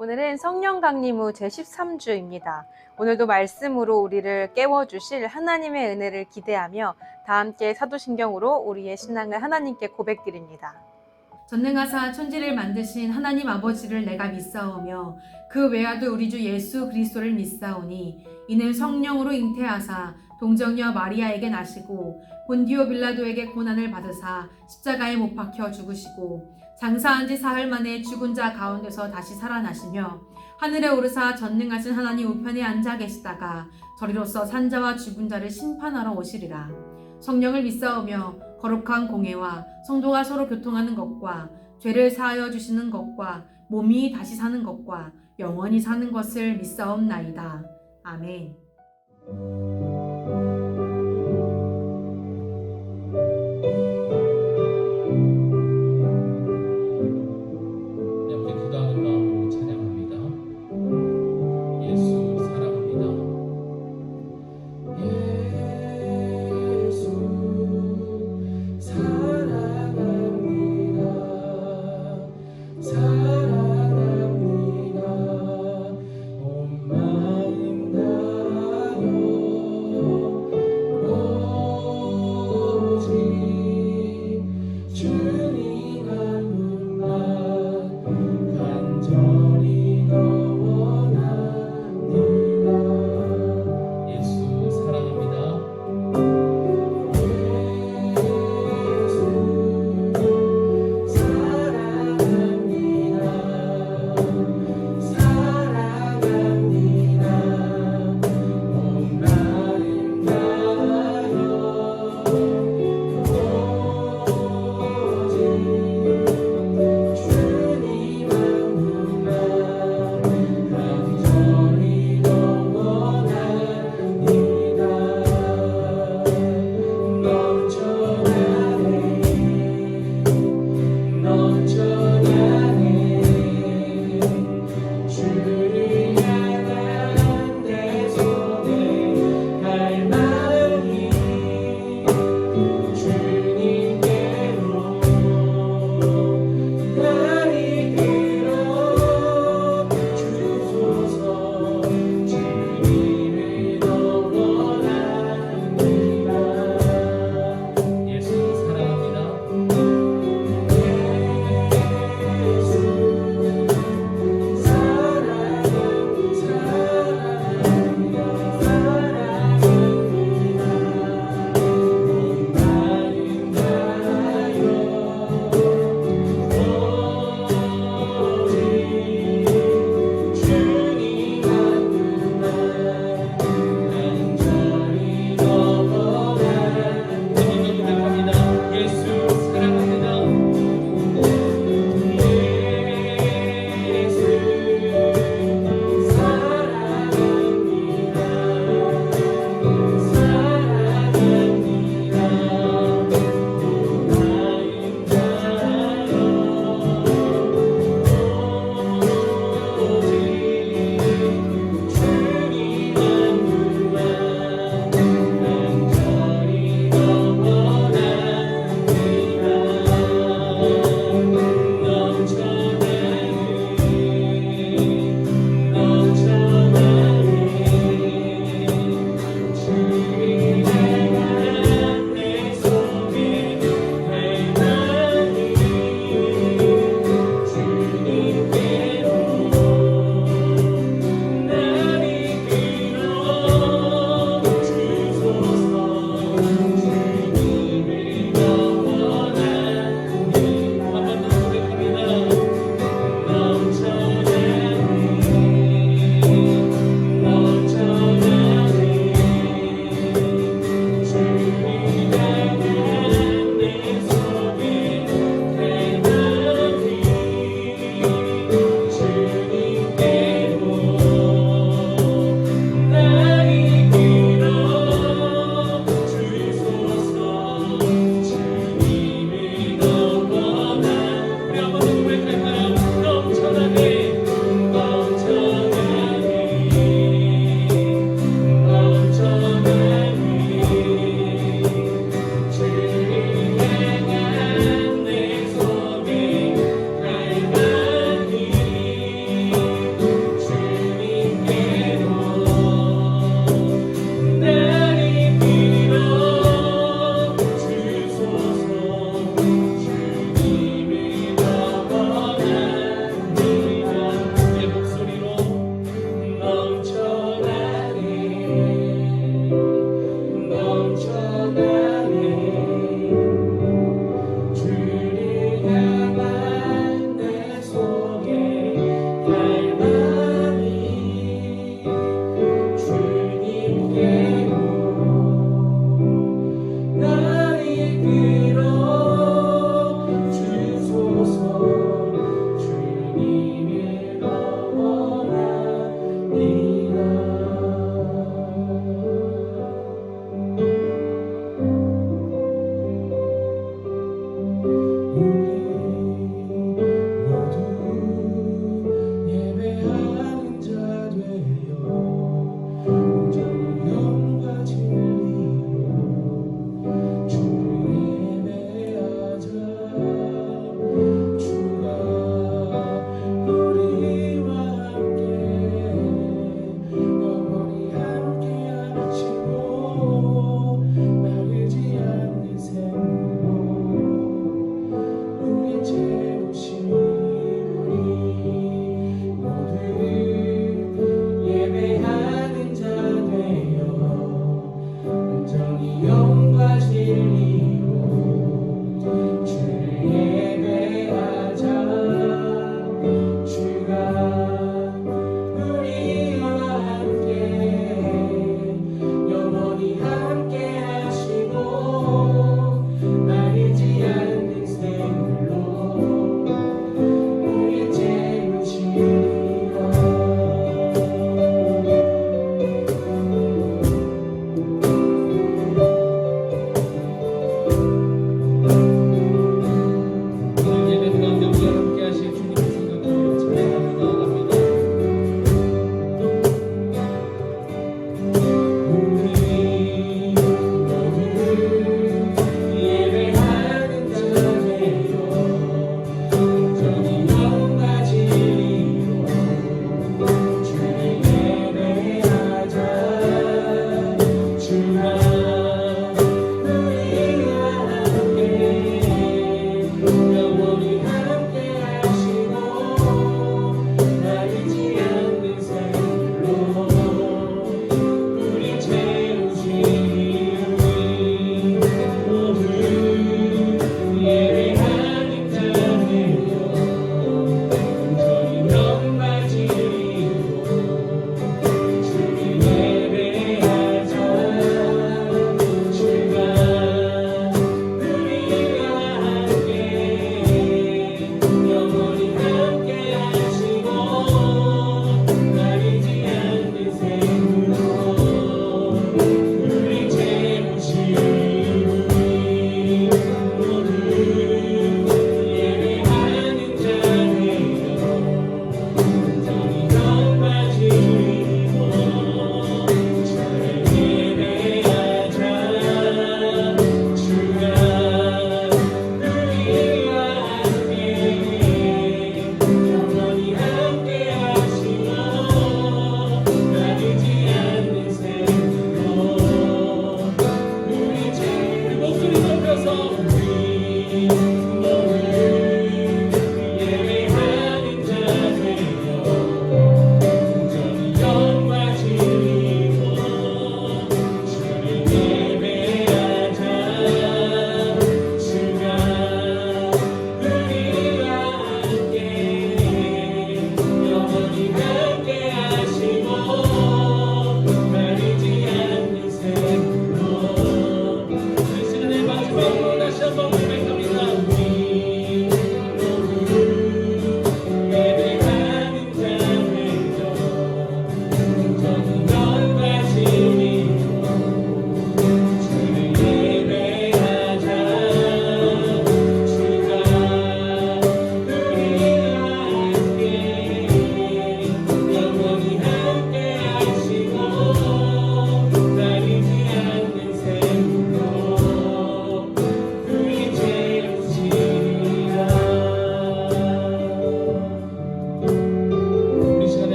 오늘은 성령 강림 후 제13주입니다. 오늘도 말씀으로 우리를 깨워주실 하나님의 은혜를 기대하며 다 함께 사도신경으로 우리의 신앙을 하나님께 고백드립니다. 전능하사 천지를 만드신 하나님 아버지를 내가 믿사오며 그 외아들 우리 주 예수 그리스도를 믿사오니 이는 성령으로 잉태하사 동정녀 마리아에게 나시고 본디오 빌라도에게 고난을 받으사 십자가에 못 박혀 죽으시고 장사한 지 사흘 만에 죽은 자 가운데서 다시 살아나시며 하늘에 오르사 전능하신 하나님 우편에 앉아 계시다가 저리로서 산자와 죽은 자를 심판하러 오시리라. 성령을 믿사오며 거룩한 공회와 성도가 서로 교통하는 것과 죄를 사하여 주시는 것과 몸이 다시 사는 것과 영원히 사는 것을 믿사옵나이다. 아멘. 우리 기도하는 마음으로 찬양합니다. 예수 사랑합니다. 예수 사랑합니다. 사랑합니다. 온 마음 다하여 오직 주님 한 분만 간절히 너 원합니다. 예수 사랑합니다. 예수 사랑합니다. 사랑합니다. 온 마음 다하여 오직 주님 한 분만 간절히 너 원합니다. 넘쳐나네 주를 향한 내 손에 갈망이 주님께로 날 이끌어 주소서. 주님을 더 원합니다. 예수 사랑합니다. 예수 사랑합니다. 사랑합니다. 온 마음 다하여 오직 주님 한 분만 간절히 너 원합니다. 고백합니다. 예수 사랑합니다. 예수 사랑합니다. 사랑합니다. 온 마음 다하여 오직 주님 한 분만 간절히 너 원합니다. 넘쳐나네 주를 향한 내 속에 갈망이 주님께로 날 이끌어 주소서. 주님을 더 원합니다. 한번 더 고백합니다. 넘쳐나네 주를 향한 내 속에 갈망이 주님께로 날 이끌어 주소서. 주님을 더 원합니다. 우리 한번 더 고백할까요? 넘쳐나네 주를 향한 내 속에 갈망이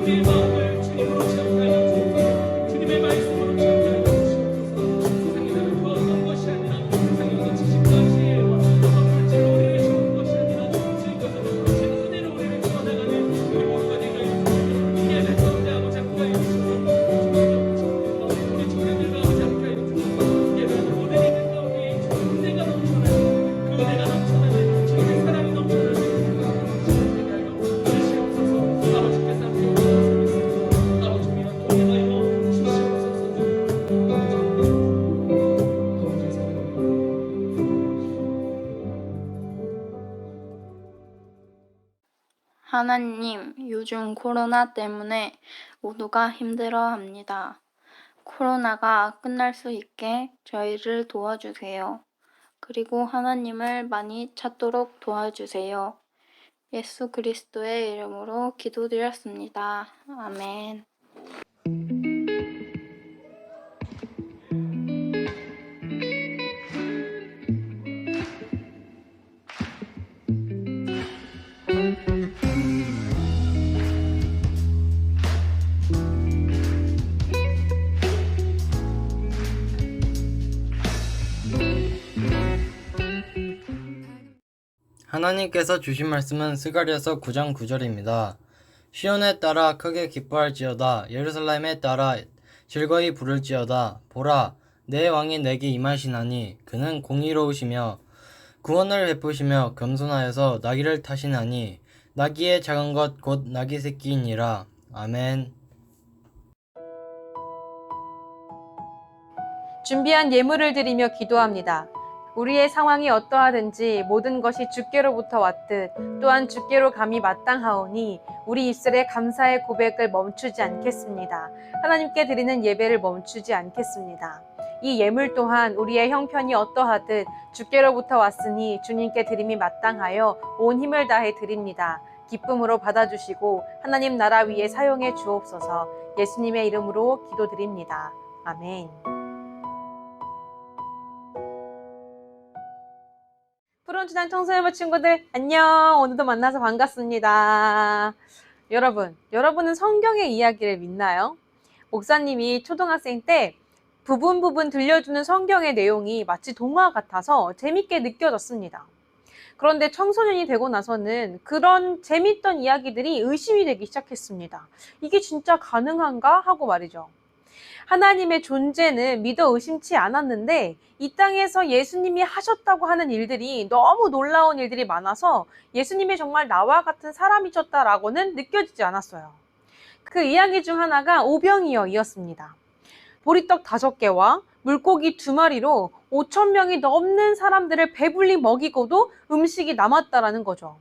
우리의 마음을 주님으로 채워가여 주옵소서. 주님의 말씀으로 채워가여 주옵소서. 세상에 나는 그 어떤 것이 아니라 세상의 어떤 지식과 지혜와 어떤 물질로 우리를 채우는 것이 아니라 주님께서 주신 은혜로 우리를 채워나가는 우리 모두가 되게 하여 주옵소서. 이 예배 가운데 아버지 함께 하여 주옵소서. 우리 청년들과 아버지 함께 하여 주옵소서. 예배하는 모든 이들 가운데 은혜가 넘쳐나는 그 은혜가 넘쳐나는 주님의 사랑이 넘쳐나는 되게 하여 주시옵소서. 아버지께서 함께 오셔서 아버지와 동행하여 주시옵소서. 하나님, 요즘 코로나 때문에 모두가 힘들어합니다. 코로나가 끝날 수 있게 저희를 도와주세요. 그리고 하나님을 많이 찾도록 도와주세요. 예수 그리스도의 이름으로 기도드렸습니다. 아멘. 하나님께서 주신 말씀은 스가랴서 9장 9절입니다. 시온에 따라 크게 기뻐할지어다. 예루살렘에 따라 즐거이 부를지어다. 보라, 내 왕이 내게 임하시나니 그는 공의로우시며 구원을 베푸시며 겸손하여서 나귀를 타시나니 나귀의 작은 것 곧 나귀 새끼이니라. 아멘. 준비한 예물을 드리며 기도합니다. 우리의 상황이 어떠하든지 모든 것이 주께로부터 왔듯 또한 주께로 감히 마땅하오니 우리 입술에 감사의 고백을 멈추지 않겠습니다. 하나님께 드리는 예배를 멈추지 않겠습니다. 이 예물 또한 우리의 형편이 어떠하듯 주께로부터 왔으니 주님께 드림이 마땅하여 온 힘을 다해 드립니다. 기쁨으로 받아주시고 하나님 나라 위에 사용해 주옵소서. 예수님의 이름으로 기도드립니다. 아멘. 푸른주단 청소년부 친구들 안녕. 오늘도 만나서 반갑습니다. 여러분은 성경의 이야기를 믿나요? 목사님이 초등학생 때 부분 들려주는 성경의 내용이 마치 동화 같아서 재밌게 느껴졌습니다. 그런데 청소년이 되고 나서는 그런 재밌던 이야기들이 의심이 되기 시작했습니다. 이게 진짜 가능한가? 하고 말이죠. 하나님의 존재는 믿어 의심치 않았는데 이 땅에서 예수님이 하셨다고 하는 일들이 너무 놀라운 일들이 많아서 예수님이 정말 나와 같은 사람이셨다라고는 느껴지지 않았어요. 그 이야기 중 하나가 오병이어이었습니다. 보리떡 5개와 물고기 2마리로 5,000명이 넘는 사람들을 배불리 먹이고도 음식이 남았다라는 거죠.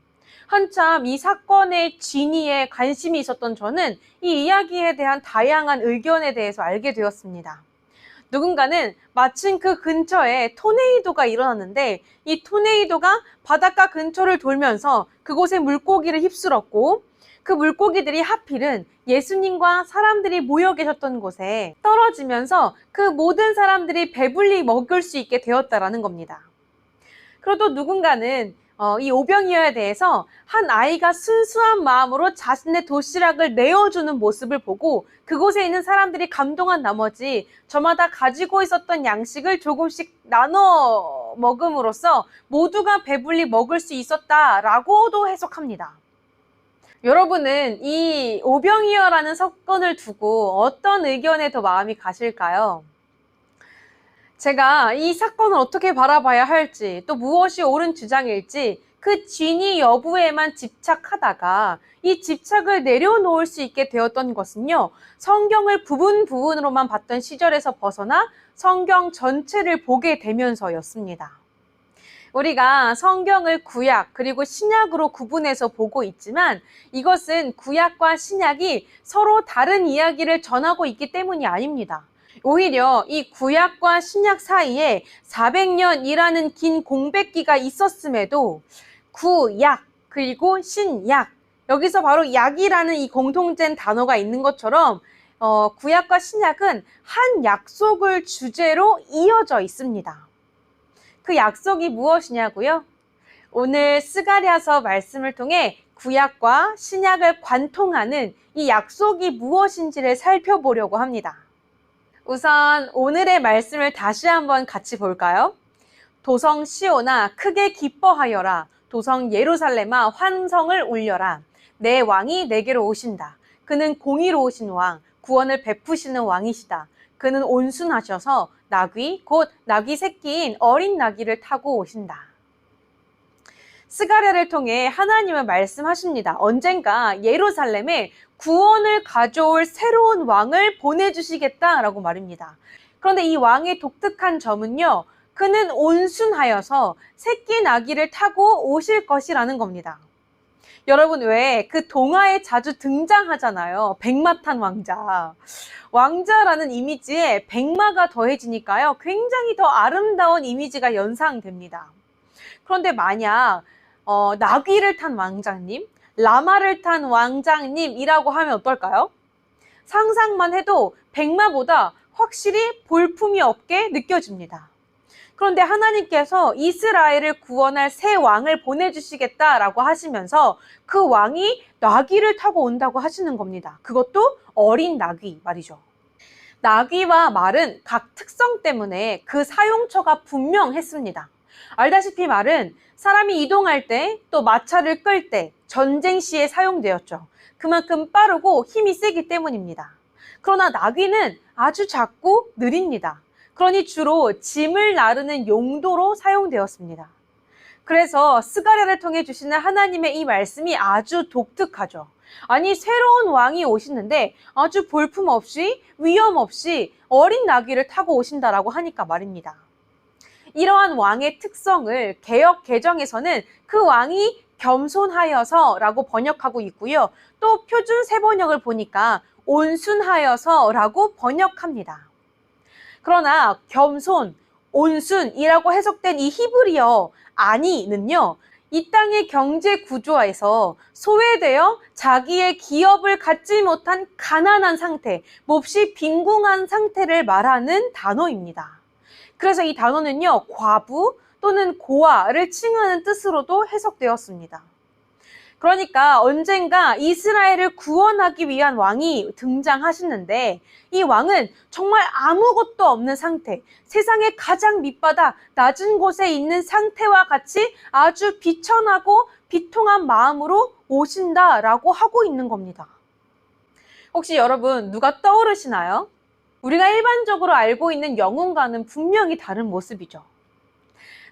한참 이 사건의 진위에 관심이 있었던 저는 이 이야기에 대한 다양한 의견에 대해서 알게 되었습니다. 누군가는 마침 그 근처에 토네이도가 일어났는데 이 토네이도가 바닷가 근처를 돌면서 그곳의 물고기를 휩쓸었고 그 물고기들이 하필은 예수님과 사람들이 모여 계셨던 곳에 떨어지면서 그 모든 사람들이 배불리 먹을 수 있게 되었다라는 겁니다. 그리고 또 누군가는 이 오병이어에 대해서 한 아이가 순수한 마음으로 자신의 도시락을 내어주는 모습을 보고 그곳에 있는 사람들이 감동한 나머지 저마다 가지고 있었던 양식을 조금씩 나눠 먹음으로써 모두가 배불리 먹을 수 있었다라고도 해석합니다. 여러분은 이 오병이어라는 사건을 두고 어떤 의견에 더 마음이 가실까요? 제가 이 사건을 어떻게 바라봐야 할지 또 무엇이 옳은 주장일지 그 진위 여부에만 집착하다가 이 집착을 내려놓을 수 있게 되었던 것은요, 성경을 부분으로만 봤던 시절에서 벗어나 성경 전체를 보게 되면서였습니다. 우리가 성경을 구약 그리고 신약으로 구분해서 보고 있지만 이것은 구약과 신약이 서로 다른 이야기를 전하고 있기 때문이 아닙니다. 오히려 이 구약과 신약 사이에 400년이라는 긴 공백기가 있었음에도 구약 그리고 신약, 여기서 바로 약이라는 이 공통된 단어가 있는 것처럼 구약과 신약은 한 약속을 주제로 이어져 있습니다. 그 약속이 무엇이냐고요? 오늘 스가랴서 말씀을 통해 구약과 신약을 관통하는 이 약속이 무엇인지를 살펴보려고 합니다. 우선 오늘의 말씀을 다시 한번 같이 볼까요? 도성 시온아 크게 기뻐하여라. 도성 예루살렘아 환성을 울려라. 내 왕이 내게로 오신다. 그는 공의로우신 왕, 구원을 베푸시는 왕이시다. 그는 온순하셔서 나귀, 곧 나귀 새끼인 어린 나귀를 타고 오신다. 스가랴를 통해 하나님은 말씀하십니다. 언젠가 예루살렘에 구원을 가져올 새로운 왕을 보내주시겠다라고 말입니다. 그런데 이 왕의 독특한 점은요, 그는 온순하여서 새끼 나귀를 타고 오실 것이라는 겁니다. 여러분, 왜 그 동화에 자주 등장하잖아요. 백마탄 왕자. 왕자라는 이미지에 백마가 더해지니까요, 굉장히 더 아름다운 이미지가 연상됩니다. 그런데 만약 나귀를 탄 왕자님, 라마를 탄 왕자님이라고 하면 어떨까요? 상상만 해도 백마보다 확실히 볼품이 없게 느껴집니다. 그런데 하나님께서 이스라엘을 구원할 새 왕을 보내주시겠다라고 하시면서 그 왕이 나귀를 타고 온다고 하시는 겁니다. 그것도 어린 나귀 말이죠. 나귀와 말은 각 특성 때문에 그 사용처가 분명했습니다. 알다시피 말은 사람이 이동할 때, 또 마차를 끌 때, 전쟁 시에 사용되었죠. 그만큼 빠르고 힘이 세기 때문입니다. 그러나 나귀는 아주 작고 느립니다. 그러니 주로 짐을 나르는 용도로 사용되었습니다. 그래서 스가랴를 통해 주시는 하나님의 이 말씀이 아주 독특하죠. 아니, 새로운 왕이 오시는데 아주 볼품없이, 위험 없이 어린 나귀를 타고 오신다라고 하니까 말입니다. 이러한 왕의 특성을 개역 개정에서는 그 왕이 겸손하여서 라고 번역하고 있고요. 또 표준 세번역을 보니까 온순하여서 라고 번역합니다. 그러나 겸손, 온순이라고 해석된 이 히브리어 아니는요, 이 땅의 경제 구조에서 소외되어 자기의 기업을 갖지 못한 가난한 상태, 몹시 빈궁한 상태를 말하는 단어입니다. 그래서 이 단어는요, 과부 또는 고아를 칭하는 뜻으로도 해석되었습니다. 그러니까 언젠가 이스라엘을 구원하기 위한 왕이 등장하시는데, 이 왕은 정말 아무것도 없는 상태, 세상의 가장 밑바닥 낮은 곳에 있는 상태와 같이 아주 비천하고 비통한 마음으로 오신다라고 하고 있는 겁니다. 혹시 여러분 누가 떠오르시나요? 우리가 일반적으로 알고 있는 영혼과는 분명히 다른 모습이죠.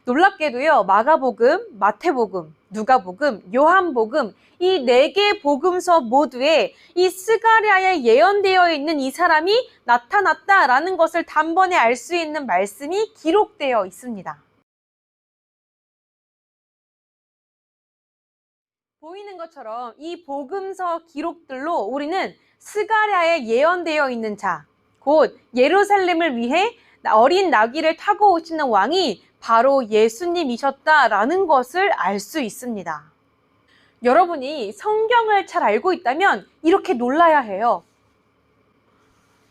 놀랍게도요, 마가복음, 마태복음, 누가복음, 요한복음 이 4개의 복음서 모두에 이 스가랴에 예언되어 있는 이 사람이 나타났다라는 것을 단번에 알 수 있는 말씀이 기록되어 있습니다. 보이는 것처럼 이 복음서 기록들로 우리는 스가랴에 예언되어 있는 자, 곧 예루살렘을 위해 어린 나귀를 타고 오시는 왕이 바로 예수님이셨다라는 것을 알 수 있습니다. 여러분이 성경을 잘 알고 있다면 이렇게 놀라야 해요.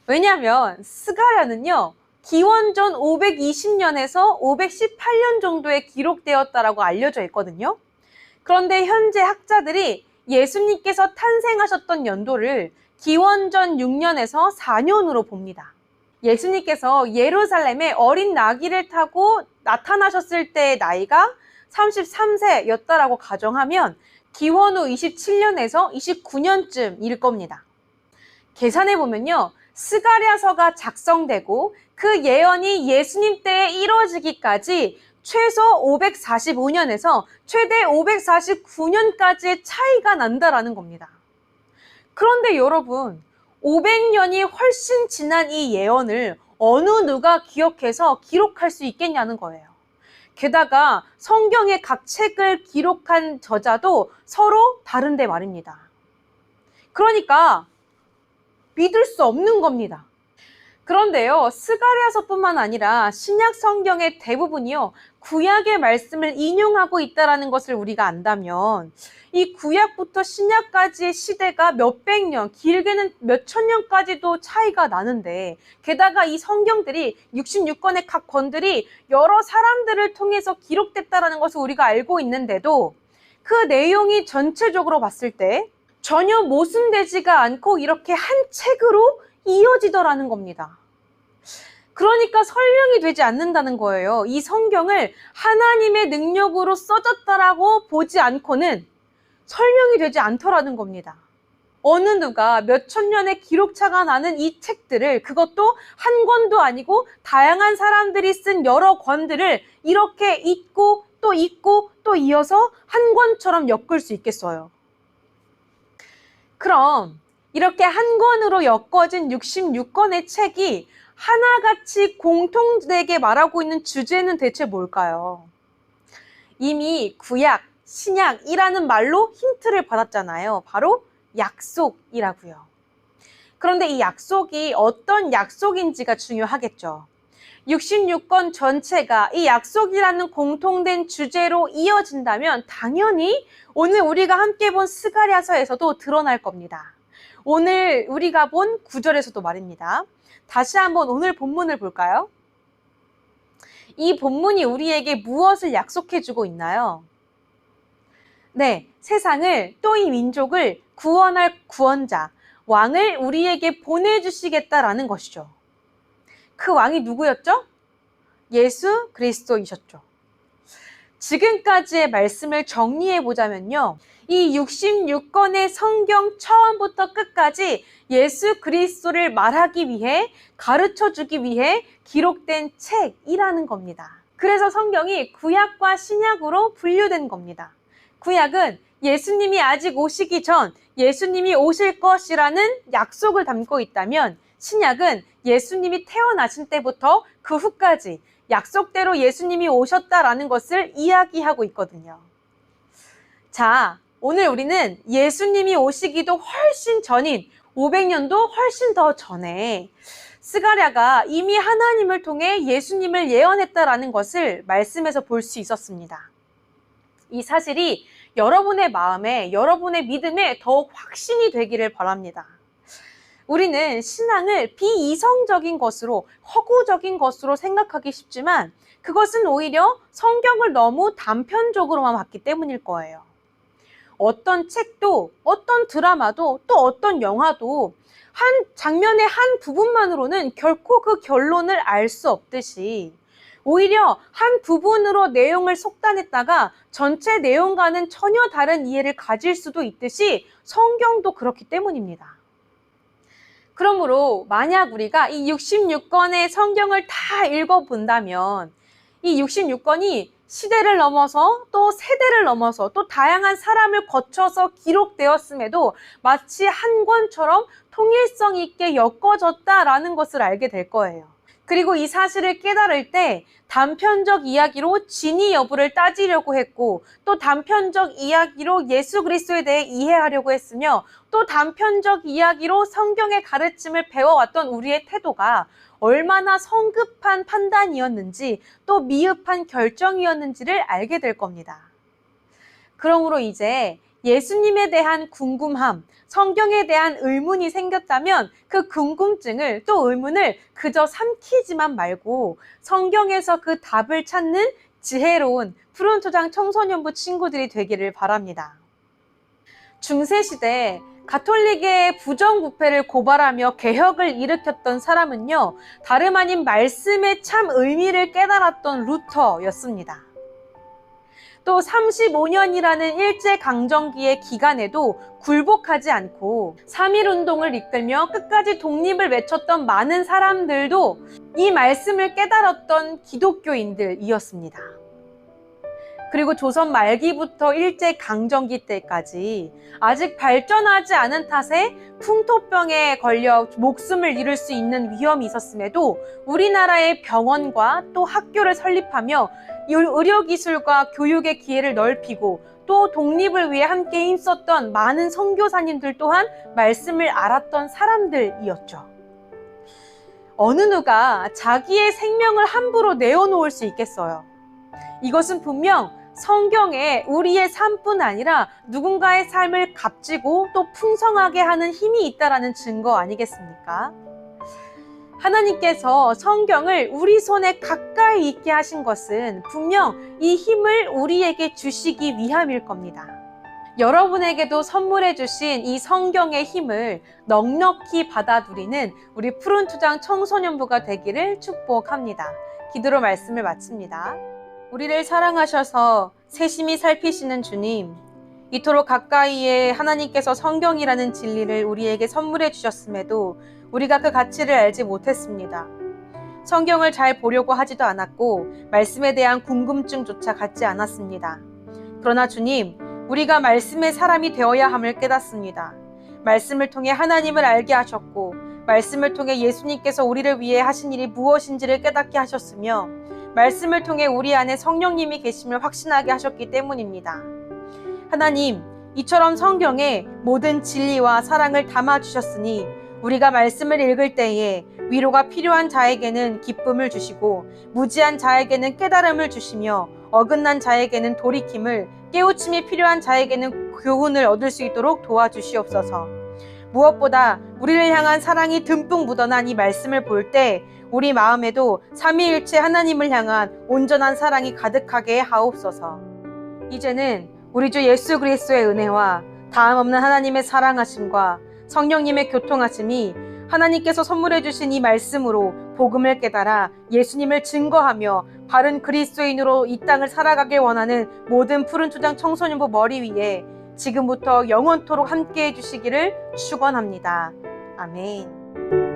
왜냐하면 스가랴는요, 기원전 520년에서 518년 정도에 기록되었다라고 알려져 있거든요. 그런데 현재 학자들이 예수님께서 탄생하셨던 연도를 기원전 6년에서 4년으로 봅니다. 예수님께서 예루살렘에 어린 나귀를 타고 나타나셨을 때의 나이가 33세였다라고 가정하면 기원 후 27년에서 29년쯤일 겁니다. 계산해 보면요, 스가랴서가 작성되고 그 예언이 예수님 때에 이루어지기까지 최소 545년에서 최대 549년까지의 차이가 난다라는 겁니다. 그런데 여러분, 500년이 훨씬 지난 이 예언을 어느 누가 기억해서 기록할 수 있겠냐는 거예요. 게다가 성경의 각 책을 기록한 저자도 서로 다른데 말입니다. 그러니까 믿을 수 없는 겁니다. 그런데요, 스가랴서뿐만 아니라 신약 성경의 대부분이요, 구약의 말씀을 인용하고 있다는 것을 우리가 안다면 이 구약부터 신약까지의 시대가 몇백 년, 길게는 몇천 년까지도 차이가 나는데, 게다가 이 성경들이 66권의 각 권들이 여러 사람들을 통해서 기록됐다는 것을 우리가 알고 있는데도 그 내용이 전체적으로 봤을 때 전혀 모순되지가 않고 이렇게 한 책으로 이어지더라는 겁니다. 그러니까 설명이 되지 않는다는 거예요. 이 성경을 하나님의 능력으로 써졌다라고 보지 않고는 설명이 되지 않더라는 겁니다. 어느 누가 몇천 년의 기록차가 나는 이 책들을, 그것도 한 권도 아니고 다양한 사람들이 쓴 여러 권들을 이렇게 읽고 또 읽고 또 이어서 한 권처럼 엮을 수 있겠어요. 그럼 이렇게 한 권으로 엮어진 66권의 책이 하나같이 공통되게 말하고 있는 주제는 대체 뭘까요? 이미 구약, 신약이라는 말로 힌트를 받았잖아요. 바로 약속이라고요. 그런데 이 약속이 어떤 약속인지가 중요하겠죠. 66권 전체가 이 약속이라는 공통된 주제로 이어진다면 당연히 오늘 우리가 함께 본 스가랴서에서도 드러날 겁니다. 오늘 우리가 본 구절에서도 말입니다. 다시 한번 오늘 본문을 볼까요? 이 본문이 우리에게 무엇을 약속해주고 있나요? 네, 세상을 또 이 민족을 구원할 구원자, 왕을 우리에게 보내주시겠다라는 것이죠. 그 왕이 누구였죠? 예수 그리스도이셨죠. 지금까지의 말씀을 정리해 보자면요. 이 66권의 성경 처음부터 끝까지 예수 그리스도를 말하기 위해, 가르쳐 주기 위해 기록된 책이라는 겁니다. 그래서 성경이 구약과 신약으로 분류된 겁니다. 구약은 예수님이 아직 오시기 전 예수님이 오실 것이라는 약속을 담고 있다면, 신약은 예수님이 태어나신 때부터 그 후까지 약속대로 예수님이 오셨다라는 것을 이야기하고 있거든요. 자, 오늘 우리는 예수님이 오시기도 훨씬 전인 500년도 훨씬 더 전에 스가랴가 이미 하나님을 통해 예수님을 예언했다라는 것을 말씀에서 볼 수 있었습니다. 이 사실이 여러분의 마음에, 여러분의 믿음에 더욱 확신이 되기를 바랍니다. 우리는 신앙을 비이성적인 것으로, 허구적인 것으로 생각하기 쉽지만 그것은 오히려 성경을 너무 단편적으로만 봤기 때문일 거예요. 어떤 책도, 어떤 드라마도, 또 어떤 영화도 한 장면의 한 부분만으로는 결코 그 결론을 알 수 없듯이, 오히려 한 부분으로 내용을 속단했다가 전체 내용과는 전혀 다른 이해를 가질 수도 있듯이 성경도 그렇기 때문입니다. 그러므로 만약 우리가 이 66권의 성경을 다 읽어본다면 이 66권이 시대를 넘어서 또 세대를 넘어서 또 다양한 사람을 거쳐서 기록되었음에도 마치 한 권처럼 통일성 있게 엮어졌다라는 것을 알게 될 거예요. 그리고 이 사실을 깨달을 때 단편적 이야기로 진위 여부를 따지려고 했고, 또 단편적 이야기로 예수 그리스도에 대해 이해하려고 했으며, 또 단편적 이야기로 성경의 가르침을 배워왔던 우리의 태도가 얼마나 성급한 판단이었는지, 또 미흡한 결정이었는지를 알게 될 겁니다. 그러므로 이제 예수님에 대한 궁금함, 성경에 대한 의문이 생겼다면 그 궁금증을, 또 의문을 그저 삼키지만 말고 성경에서 그 답을 찾는 지혜로운 푸른초장 청소년부 친구들이 되기를 바랍니다. 중세시대 가톨릭의 부정부패를 고발하며 개혁을 일으켰던 사람은요, 다름 아닌 말씀의 참 의미를 깨달았던 루터였습니다. 또 35년이라는 일제강점기의 기간에도 굴복하지 않고 3.1운동을 이끌며 끝까지 독립을 외쳤던 많은 사람들도 이 말씀을 깨달았던 기독교인들이었습니다. 그리고 조선 말기부터 일제강점기 때까지 아직 발전하지 않은 탓에 풍토병에 걸려 목숨을 잃을 수 있는 위험이 있었음에도 우리나라의 병원과 또 학교를 설립하며 의료기술과 교육의 기회를 넓히고 또 독립을 위해 함께 힘썼던 많은 선교사님들 또한 말씀을 알았던 사람들이었죠. 어느 누가 자기의 생명을 함부로 내어놓을 수 있겠어요? 이것은 분명 성경에 우리의 삶뿐 아니라 누군가의 삶을 값지고 또 풍성하게 하는 힘이 있다라는 증거 아니겠습니까? 하나님께서 성경을 우리 손에 가까이 있게 하신 것은 분명 이 힘을 우리에게 주시기 위함일 겁니다. 여러분에게도 선물해 주신 이 성경의 힘을 넉넉히 받아들이는 우리 푸른 투장 청소년부가 되기를 축복합니다. 기도로 말씀을 마칩니다. 우리를 사랑하셔서 세심히 살피시는 주님, 이토록 가까이에 하나님께서 성경이라는 진리를 우리에게 선물해 주셨음에도 우리가 그 가치를 알지 못했습니다. 성경을 잘 보려고 하지도 않았고 말씀에 대한 궁금증조차 갖지 않았습니다. 그러나 주님, 우리가 말씀의 사람이 되어야 함을 깨닫습니다. 말씀을 통해 하나님을 알게 하셨고 말씀을 통해 예수님께서 우리를 위해 하신 일이 무엇인지를 깨닫게 하셨으며 말씀을 통해 우리 안에 성령님이 계심을 확신하게 하셨기 때문입니다. 하나님, 이처럼 성경에 모든 진리와 사랑을 담아주셨으니 우리가 말씀을 읽을 때에 위로가 필요한 자에게는 기쁨을 주시고 무지한 자에게는 깨달음을 주시며 어긋난 자에게는 돌이킴을, 깨우침이 필요한 자에게는 교훈을 얻을 수 있도록 도와주시옵소서. 무엇보다 우리를 향한 사랑이 듬뿍 묻어난 이 말씀을 볼 때 우리 마음에도 삼위일체 하나님을 향한 온전한 사랑이 가득하게 하옵소서. 이제는 우리 주 예수 그리스도의 은혜와 다함없는 하나님의 사랑하심과 성령님의 교통하심이 하나님께서 선물해 주신 이 말씀으로 복음을 깨달아 예수님을 증거하며 바른 그리스도인으로 이 땅을 살아가길 원하는 모든 푸른 투장 청소년부 머리 위에 지금부터 영원토록 함께해 주시기를 축원합니다. 아멘.